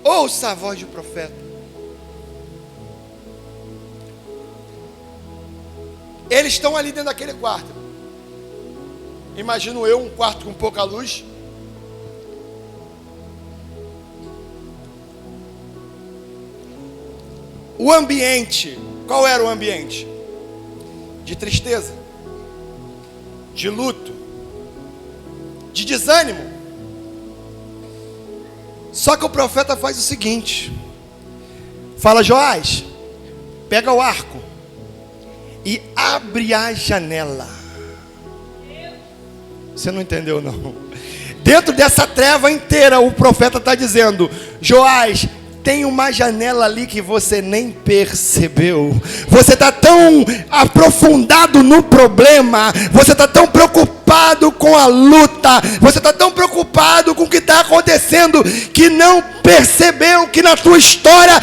Ouça a voz do profeta. Eles estão ali dentro daquele quarto. Imagino eu, um quarto com pouca luz. O ambiente, qual era o ambiente? De tristeza, de luto, de desânimo. Só que o profeta faz o seguinte: fala: Joás, pega o arco e abre a janela. Você não entendeu, não? Dentro dessa treva inteira, o profeta está dizendo: Joás, tem uma janela ali que você nem percebeu. Você está tão aprofundado no problema, você está tão preocupado com a luta, você está tão preocupado com o que está acontecendo, que não percebeu que na tua história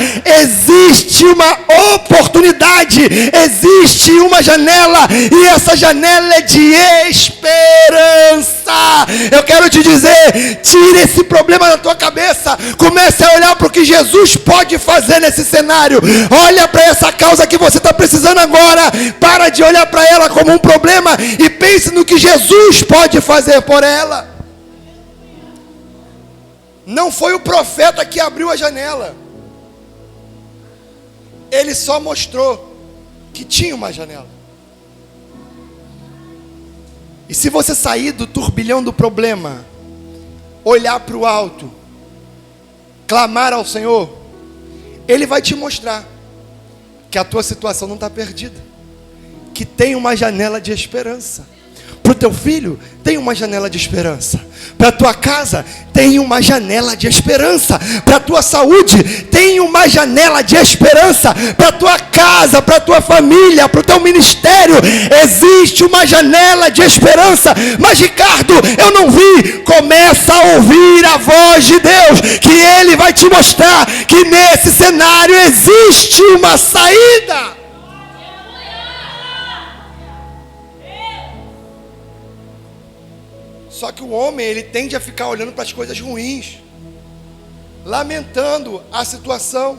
existe uma oportunidade, existe uma janela, e essa janela é de esperança. Eu quero te dizer: tire esse problema da tua cabeça, comece a olhar para o que Jesus pode fazer nesse cenário. Olha para essa causa que você está precisando agora agora. Para de olhar para ela como um problema e pense no que Jesus pode fazer por ela. Não foi o profeta que abriu a janela. Ele só mostrou que tinha uma janela. E se você sair do turbilhão do problema, olhar para o alto, clamar ao Senhor, Ele vai te mostrar que a tua situação não está perdida, que tem uma janela de esperança. Para o teu filho, tem uma janela de esperança. Para a tua casa, tem uma janela de esperança. Para a tua saúde, tem uma janela de esperança. Para a tua casa, para a tua família, para o teu ministério, existe uma janela de esperança. Mas Ricardo, eu não vi. Começa a ouvir a voz de Deus, que Ele vai te mostrar que nesse cenário existe uma saída. Só que o homem, ele tende a ficar olhando para as coisas ruins, lamentando a situação,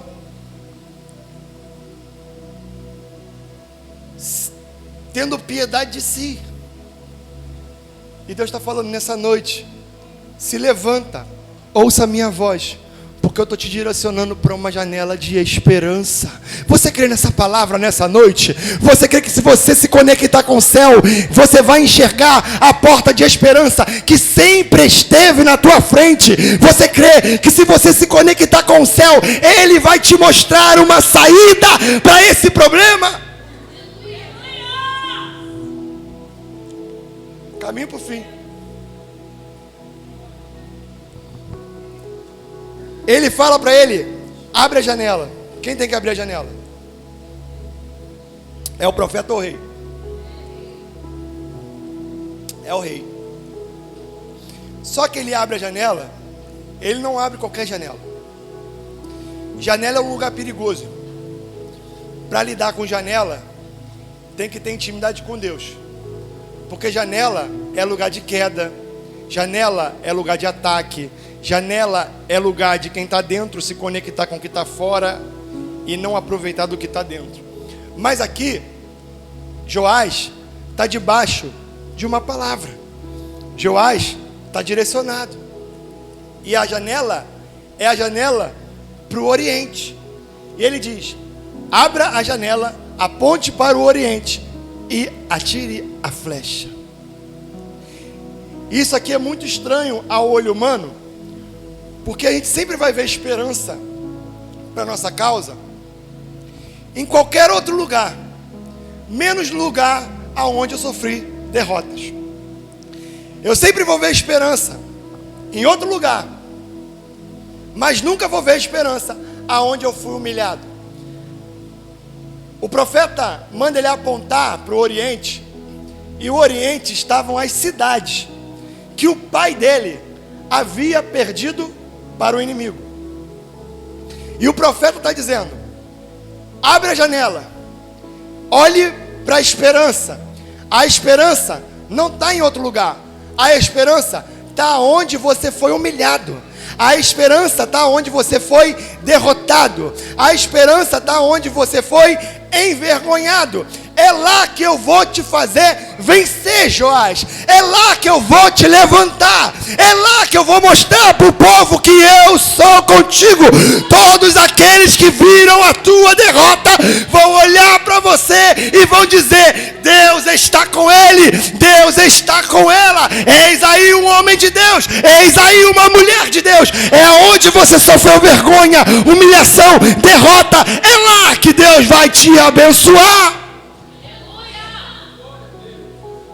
tendo piedade de si. E Deus está falando nessa noite: se levanta, ouça a minha voz, porque eu estou te direcionando para uma janela de esperança. Você crê nessa palavra nessa noite? Você crê que se você se conectar com o céu, você vai enxergar a porta de esperança que sempre esteve na tua frente? Você crê que se você se conectar com o céu, Ele vai te mostrar uma saída para esse problema? Caminho para o fim. Ele fala para ele: abre a janela. Quem tem que abrir a janela? É o profeta ou o rei? É o rei. Só que ele abre a janela. Ele não abre qualquer janela. Janela é um lugar perigoso. Para lidar com janela, tem que ter intimidade com Deus. Porque janela é lugar de queda. Janela é lugar de ataque. Janela é lugar de quem está dentro se conectar com o que está fora e não aproveitar do que está dentro. Mas aqui, Joás está debaixo de uma palavra. Joás está direcionado. E a janela é a janela para o Oriente. E ele diz: abra a janela, aponte para o Oriente e atire a flecha. Isso aqui é muito estranho ao olho humano, porque a gente sempre vai ver esperança para a nossa causa em qualquer outro lugar, menos lugar aonde eu sofri derrotas. Eu sempre vou ver esperança em outro lugar, mas nunca vou ver esperança aonde eu fui humilhado. O profeta manda ele apontar para o Oriente, e o Oriente estavam as cidades que o pai dele havia perdido para o inimigo. E o profeta está dizendo: abre a janela, olhe para a esperança. A esperança não está em outro lugar. A esperança está onde você foi humilhado. A esperança está onde você foi derrotado. A esperança está onde você foi envergonhado. É lá que eu vou te fazer vencer, Joás. É lá que eu vou te levantar. É lá que eu vou mostrar para o povo que eu sou contigo. Todos aqueles que viram a tua derrota vão olhar para você e vão dizer: Deus está com ele, Deus está com ela. Eis aí um homem de Deus, eis aí uma mulher de Deus. É onde você sofreu vergonha, humilhação, derrota. É lá que Deus vai te abençoar.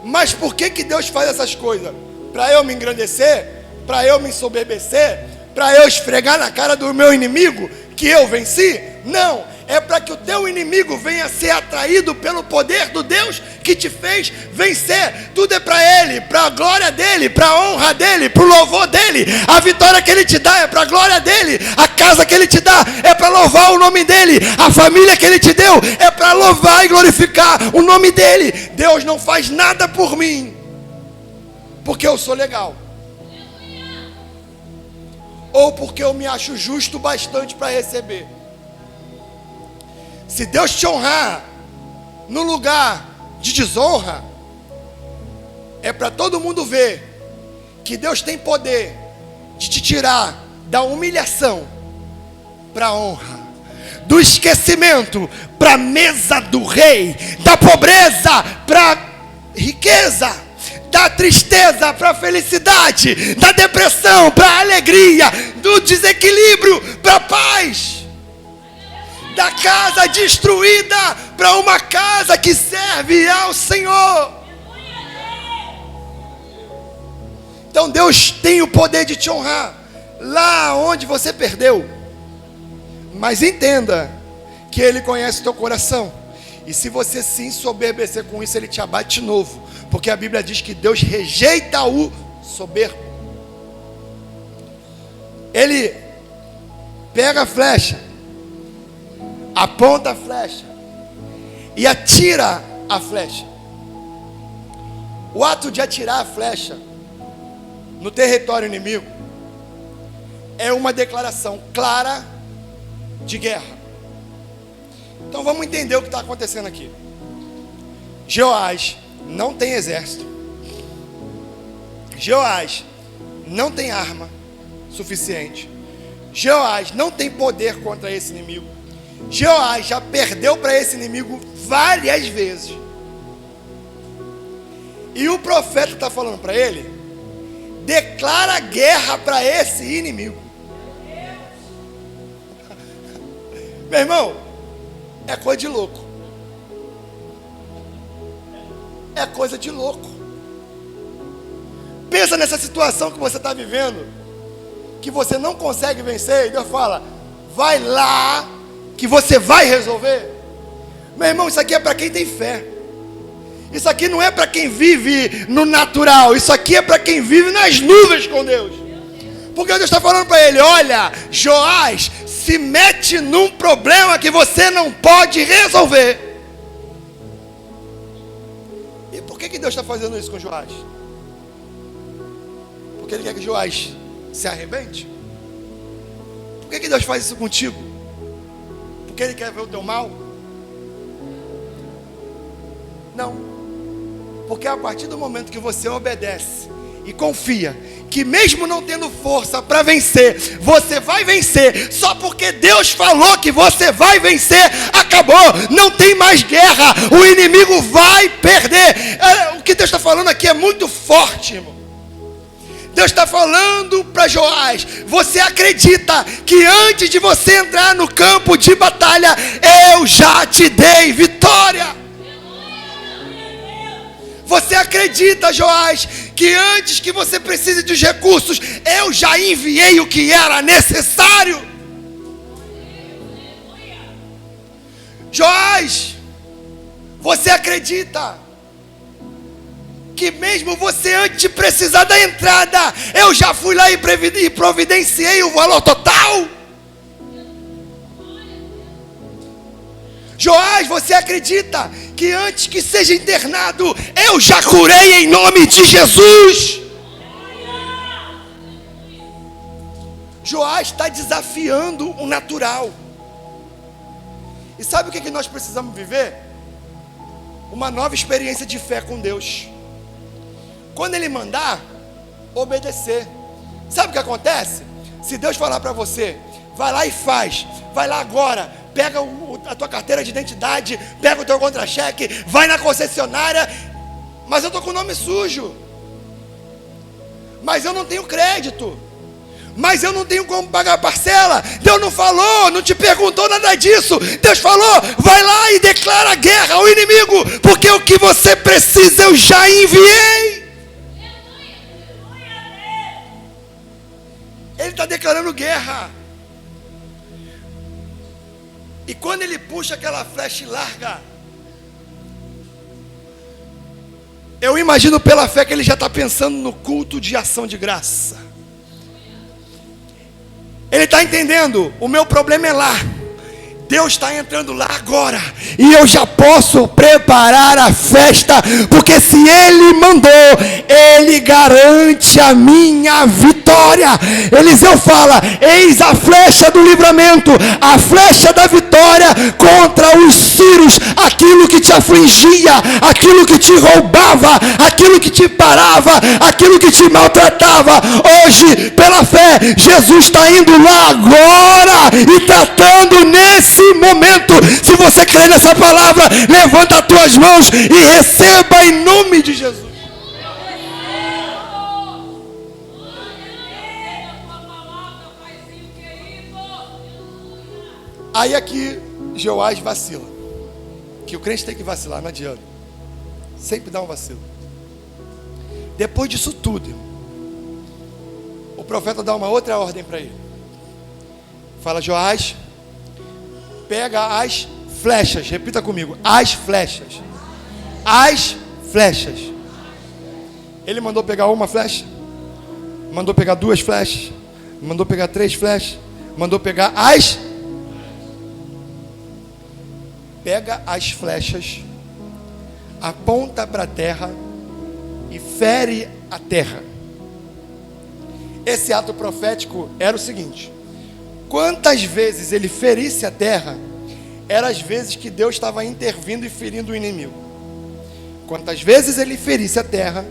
Mas por que Deus faz essas coisas? Para eu me engrandecer? Para eu me ensoberbecer? Para eu esfregar na cara do meu inimigo que eu venci? Não, é para que o teu inimigo venha ser atraído pelo poder do Deus que te fez vencer. Tudo é para Ele, para a glória dEle, para a honra dEle, para o louvor dEle. A vitória que Ele te dá é para a glória dEle. A casa que Ele te dá é para louvar o nome dEle. A família que Ele te deu é para louvar e glorificar o nome dEle. Deus não faz nada por mim porque eu sou legal, ou porque eu me acho justo bastante para receber. Se Deus te honrar no lugar de desonra, é para todo mundo ver que Deus tem poder de te tirar da humilhação para a honra, do esquecimento para a mesa do rei, da pobreza para a riqueza, da tristeza para a felicidade, da depressão para a alegria, do desequilíbrio para a paz, da casa destruída para uma casa que serve ao Senhor. Então Deus tem o poder de te honrar lá onde você perdeu. Mas entenda que Ele conhece o teu coração. E se você se ensoberbecer com isso, Ele te abate de novo. Porque a Bíblia diz que Deus rejeita o soberbo. Ele pega a flecha, aponta a flecha e atira a flecha. O ato de atirar a flecha no território inimigo é uma declaração clara de guerra. Então vamos entender o que está acontecendo aqui. Jeoás não tem exército. Jeoás não tem arma suficiente. Jeoás não tem poder contra esse inimigo. Jeoás já perdeu para esse inimigo várias vezes. E o profeta está falando para ele: declara guerra para esse inimigo. Meu irmão, é coisa de louco. É coisa de louco. Pensa nessa situação que você está vivendo, que você não consegue vencer, e Deus fala: vai lá, que você vai resolver. Meu irmão, isso aqui é para quem tem fé. Isso aqui não é para quem vive no natural. Isso aqui é para quem vive nas nuvens com Deus. Porque Deus está falando para ele: olha, Joás, se mete num problema que você não pode resolver. E por que Deus está fazendo isso com Joás? Porque Ele quer que Joás se arrebente? Por que Deus faz isso contigo? Porque Ele quer ver o teu mal? Não. Porque a partir do momento que você obedece e confia que mesmo não tendo força para vencer, você vai vencer, só porque Deus falou que você vai vencer, acabou, não tem mais guerra, o inimigo vai perder. O que Deus está falando aqui é muito forte, irmão. Deus está falando para Joás: você acredita que antes de você entrar no campo de batalha, eu já te dei vitória? Você acredita, Joás, que antes que você precise dos recursos, eu já enviei o que era necessário? Joás, você acredita que mesmo você antes de precisar da entrada, eu já fui lá e providenciei o valor total? Joás, você acredita que antes que seja internado, eu já curei em nome de Jesus? Joás está desafiando o natural. E sabe o que nós precisamos viver? Uma nova experiência de fé com Deus. Quando Ele mandar, obedecer. Sabe o que acontece? Se Deus falar para você: vai lá e faz, vai lá agora, pega a tua carteira de identidade, pega o teu contra-cheque, vai na concessionária, mas eu estou com o nome sujo, mas eu não tenho crédito, mas eu não tenho como pagar a parcela. Deus não falou, não te perguntou nada disso. Deus falou: vai lá e declara guerra ao inimigo, porque o que você precisa eu já enviei. Ele está declarando guerra. E quando ele puxa aquela flecha e larga, eu imagino pela fé que ele já está pensando no culto de ação de graça. Ele está entendendo: o meu problema é lá, Deus está entrando lá agora, e eu já posso preparar a festa, porque se Ele mandou, Ele garante a minha vitória. Eliseu fala: eis a flecha do livramento, a flecha da vitória contra os sírios, aquilo que te afligia, aquilo que te roubava, aquilo que te parava, aquilo que te maltratava. Hoje, pela fé, Jesus está indo lá agora e tratando nesse momento. Se você crê nessa palavra, levanta as tuas mãos e receba em nome de Jesus. Aí aqui Joás vacila, que o crente tem que vacilar, não adianta, sempre dá um vacilo. Depois disso tudo, o profeta dá uma outra ordem para ele. Fala: Joás, pega as flechas, repita comigo, as flechas. As flechas. Ele mandou pegar uma flecha, mandou pegar duas flechas, mandou pegar três flechas, mandou pegar as... Pega as flechas, aponta para a terra e fere a terra. Esse ato profético era o seguinte: quantas vezes ele ferisse a terra, eram as vezes que Deus estava intervindo e ferindo o inimigo. Quantas vezes ele ferisse a terra,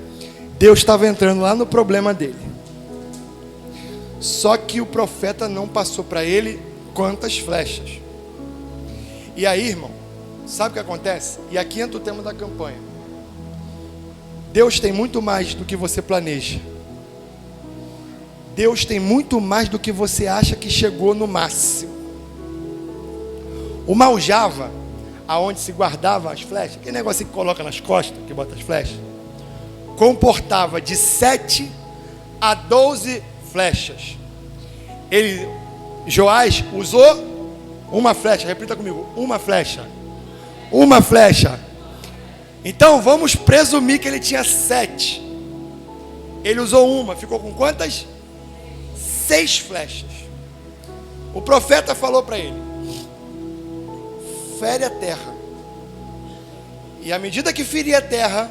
Deus estava entrando lá no problema dele. Só que o profeta não passou para ele quantas flechas. E aí, irmão, sabe o que acontece? E aqui entra o tema da campanha. Deus tem muito mais do que você planeja. Deus tem muito mais do que você acha que chegou no máximo. Uma aljava, aonde se guardava as flechas, aquele negócio que coloca nas costas, que bota as flechas, comportava de 7 a 12 flechas. Joás usou uma flecha, repita comigo, uma flecha. Uma flecha. Então vamos presumir que ele tinha 7. Ele usou uma, ficou com quantas? 6 flechas. O profeta falou para ele: fere a terra. E à medida que ferir a terra,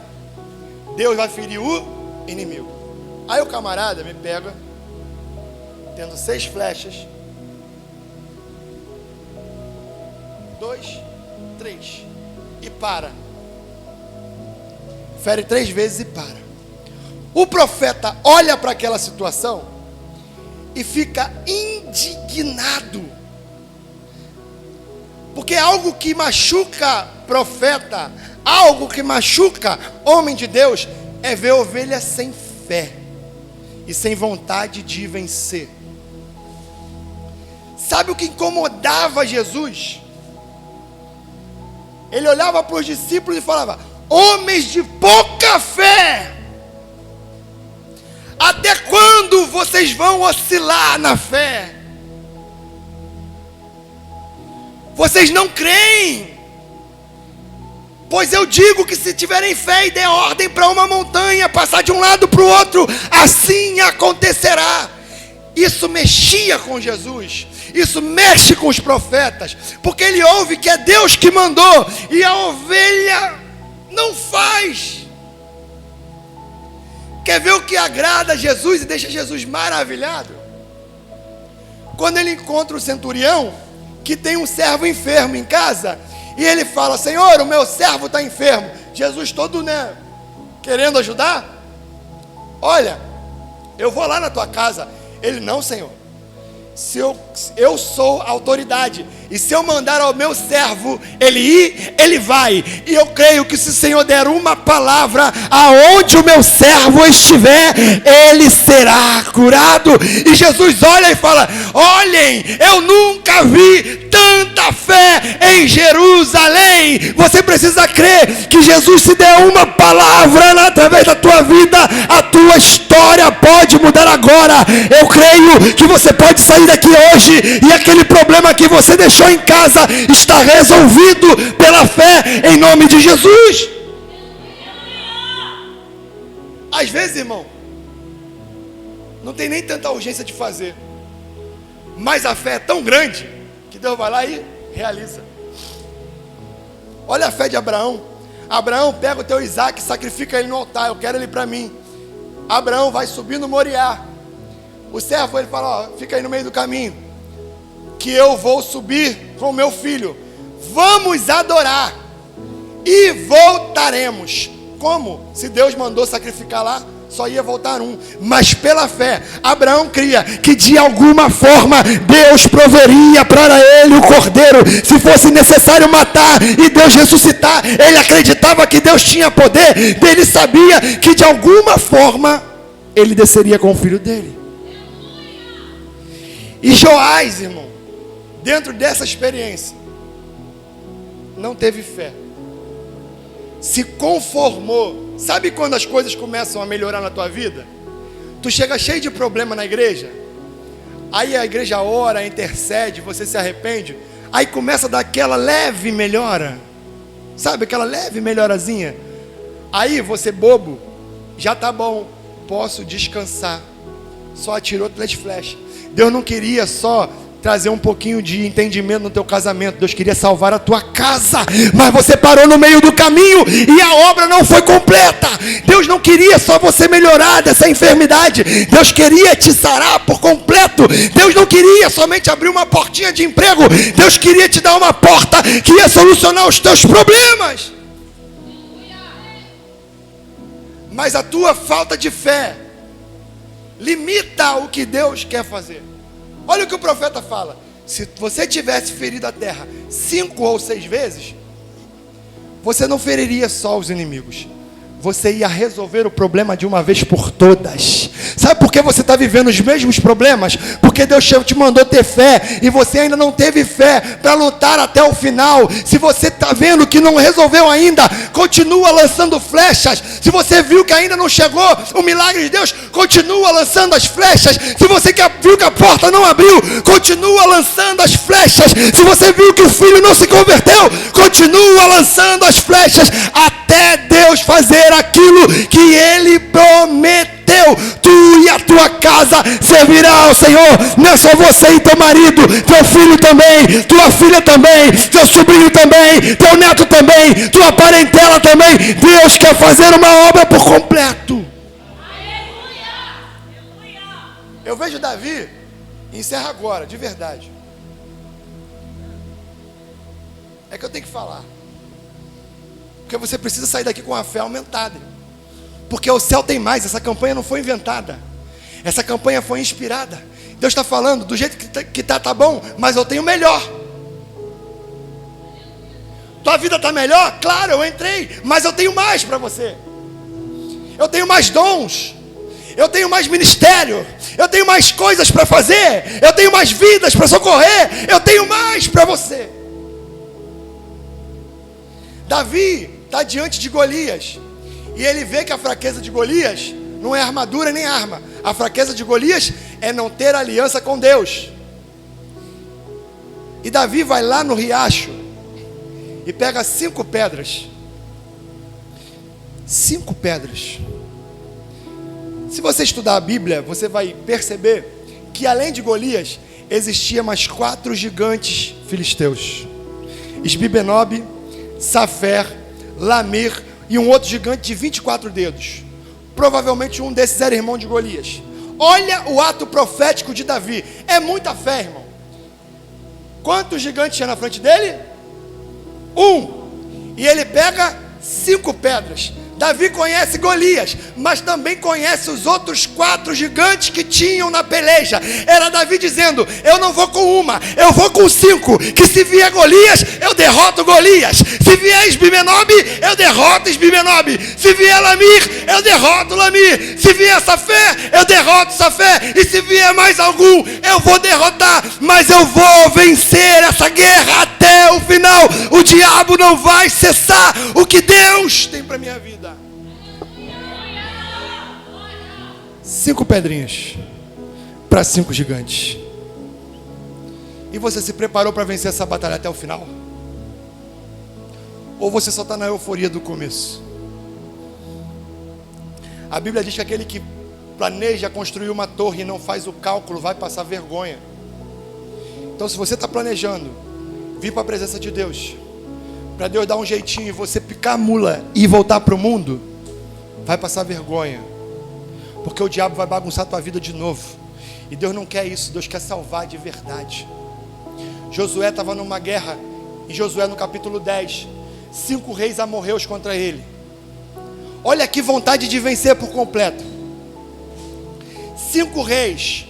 Deus vai ferir o inimigo. Aí o camarada me pega, tendo 6 flechas, 2, 3, e para. Fere 3 vezes e para. O profeta olha para aquela situação e fica indignado, porque algo que machuca profeta, algo que machuca homem de Deus, é ver ovelha sem fé e sem vontade de vencer. Sabe o que incomodava Jesus? Ele olhava para os discípulos e falava: homens de pouca fé, até quando vocês vão oscilar na fé? Vocês não creem? Pois eu digo que se tiverem fé e der ordem para uma montanha passar de um lado para o outro, assim acontecerá. Isso mexia com Jesus, isso mexe com os profetas, porque ele ouve que é Deus que mandou e a ovelha não faz. Quer ver o que agrada a Jesus e deixa Jesus maravilhado? Quando ele encontra o centurião que tem um servo enfermo em casa, e ele fala: Senhor, o meu servo está enfermo. Jesus todo, querendo ajudar. Olha, eu vou lá na tua casa. Ele: não, Senhor, se eu sou a autoridade, e se eu mandar ao meu servo ele ir, ele vai. E eu creio que se o Senhor der uma palavra, aonde o meu servo estiver, ele será curado. E Jesus olha e fala: olhem, eu nunca vi tanta fé em Jerusalém. Você precisa crer que Jesus, se der uma palavra através da tua vida, a tua história pode mudar agora. Eu creio que você pode sair daqui hoje e aquele problema que você deixou em casa está resolvido pela fé em nome de Jesus. Às vezes, irmão, não tem nem tanta urgência de fazer, mas a fé é tão grande que Deus vai lá e realiza. Olha a fé de Abraão. Abraão, pega o teu Isaac e sacrifica ele no altar, eu quero ele para mim. Abraão vai subir no Moriá. O servo, ele fala, ó, fica aí no meio do caminho, que eu vou subir com o meu filho. Vamos adorar e voltaremos. Como? Se Deus mandou sacrificar lá, só ia voltar um. Mas pela fé, Abraão cria que de alguma forma Deus proveria para ele o cordeiro. Se fosse necessário matar e Deus ressuscitar, ele acreditava que Deus tinha poder. Ele sabia que de alguma forma ele desceria com o filho dele. E Joás, irmão, dentro dessa experiência, não teve fé, se conformou. Sabe quando as coisas começam a melhorar na tua vida? Tu chega cheio de problema na igreja, aí a igreja ora, intercede, você se arrepende, aí começa a dar aquela leve melhora, sabe, aquela leve melhorazinha. Aí você, bobo, já tá bom, posso descansar. Só atirou 3 flechas. Deus não queria só trazer um pouquinho de entendimento no teu casamento, Deus queria salvar a tua casa, mas você parou no meio do caminho e a obra não foi completa. Deus não queria só você melhorar dessa enfermidade, Deus queria te sarar por completo. Deus não queria somente abrir uma portinha de emprego, Deus queria te dar uma porta que ia solucionar os teus problemas. Mas a tua falta de fé limita o que Deus quer fazer. Olha o que o profeta fala: se você tivesse ferido a terra 5 ou 6 vezes, você não feriria só os inimigos, você ia resolver o problema de uma vez por todas. Sabe por que você está vivendo os mesmos problemas? Porque Deus te mandou ter fé e você ainda não teve fé para lutar até o final. Se você está vendo que não resolveu ainda, continua lançando flechas. Se você viu que ainda não chegou o milagre de Deus, continua lançando as flechas. Se você viu que a porta não abriu, continua lançando as flechas. Se você viu que o filho não se converteu, continua lançando as flechas até Deus fazer aquilo que Ele prometeu. Tu e a tua casa servirá ao Senhor. Não é só você e teu marido, teu filho também, tua filha também, teu sobrinho também, teu neto também, tua parentela também. Deus quer fazer uma obra por completo. Eu vejo Davi, encerra agora, de verdade. É que eu tenho que falar, porque você precisa sair daqui com a fé aumentada. Porque o céu tem mais. Essa campanha não foi inventada, essa campanha foi inspirada. Deus está falando, do jeito que tá bom, mas eu tenho melhor. Tua vida está melhor? Claro, eu entrei, mas eu tenho mais para você. Eu tenho mais dons, eu tenho mais ministério, eu tenho mais coisas para fazer, eu tenho mais vidas para socorrer, eu tenho mais para você. Davi está diante de Golias, e ele vê que a fraqueza de Golias não é armadura nem arma. A fraqueza de Golias é não ter aliança com Deus. E Davi vai lá no riacho e pega 5 pedras. 5 pedras. Se você estudar a Bíblia, você vai perceber que além de Golias, existia mais 4 gigantes filisteus: Esbibenob, Safer, Lamir e um outro gigante de 24 dedos. Provavelmente um desses era irmão de Golias. Olha o ato profético de Davi. É muita fé, irmão. Quantos gigantes tinha na frente dele? 1. E ele pega 5 pedras. Davi conhece Golias, mas também conhece os outros 4 gigantes que tinham na peleja. Era Davi dizendo: eu não vou com uma, eu vou com 5. Que se vier Golias, eu derroto Golias. Se vier Esbibenob, eu derroto Esbibenob. Se vier Lamir, eu derroto Lamir. Se vier Safé, eu derroto Safé. E se vier mais algum, eu vou derrotar. Mas eu vou vencer essa guerra até o final. O diabo não vai cessar o que Deus tem para minha vida. 5 pedrinhas para 5 gigantes. E você se preparou para vencer essa batalha até o final? Ou você só está na euforia do começo? A Bíblia diz que aquele que planeja construir uma torre e não faz o cálculo vai passar vergonha. Então, se você está planejando vir para a presença de Deus, para Deus dar um jeitinho e você picar a mula e voltar para o mundo, vai passar vergonha, porque o diabo vai bagunçar a tua vida de novo. E Deus não quer isso, Deus quer salvar de verdade. Josué estava numa guerra, em Josué no capítulo 10, 5 reis amorreus contra ele. Olha que vontade de vencer por completo. 5 reis,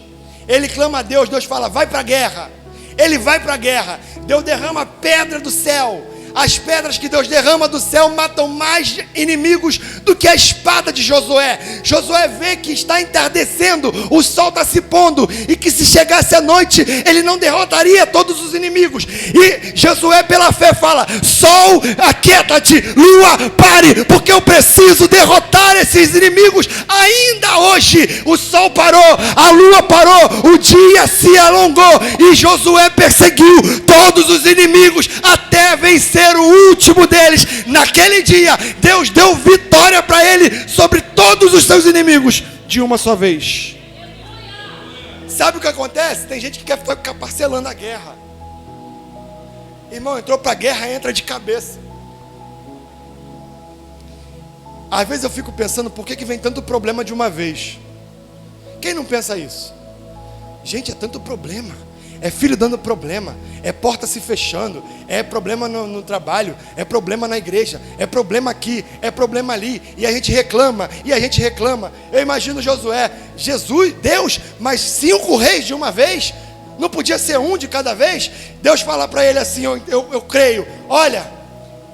ele clama a Deus, Deus fala, vai para a guerra. Ele vai para a guerra, Deus derrama pedra do céu. As pedras que Deus derrama do céu matam mais inimigos do que a espada de Josué. Josué vê que está entardecendo, o sol está se pondo, e que se chegasse a noite, ele não derrotaria todos os inimigos. E Josué pela fé fala, sol, aquieta-te, lua, pare, porque eu preciso derrotar esses inimigos. Ainda hoje, o sol parou, a lua parou, o dia se alongou, e Josué perseguiu todos os inimigos, até vencer o último deles. Naquele dia, Deus deu vitória para ele sobre todos os seus inimigos de uma só vez. Sabe o que acontece? Tem gente que quer ficar parcelando a guerra. Irmão, entrou para a guerra, entra de cabeça. Às vezes eu fico pensando, por que vem tanto problema de uma vez? Quem não pensa isso? Gente, é tanto problema. É filho dando problema, é porta se fechando, é problema no trabalho, é problema na igreja, é problema aqui, é problema ali, e a gente reclama, e a gente reclama. Eu imagino Josué, Jesus, Deus, mas 5 reis de uma vez? Não podia ser um de cada vez? Deus fala para ele assim, eu creio, olha,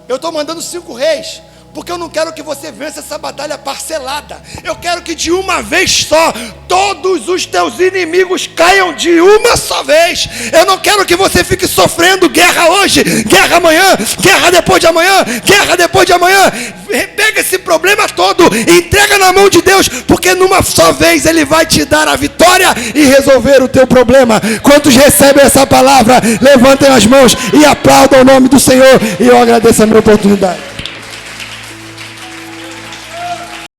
eu estou mandando 5 reis, porque eu não quero que você vença essa batalha parcelada. Eu quero que de uma vez só, todos os teus inimigos caiam de uma só vez. Eu não quero que você fique sofrendo guerra hoje, guerra amanhã, guerra depois de amanhã, guerra depois de amanhã. Pega esse problema todo, entrega na mão de Deus, porque numa só vez Ele vai te dar a vitória e resolver o teu problema. Quantos recebem essa palavra, levantem as mãos e aplaudam o nome do Senhor. E eu agradeço a minha oportunidade.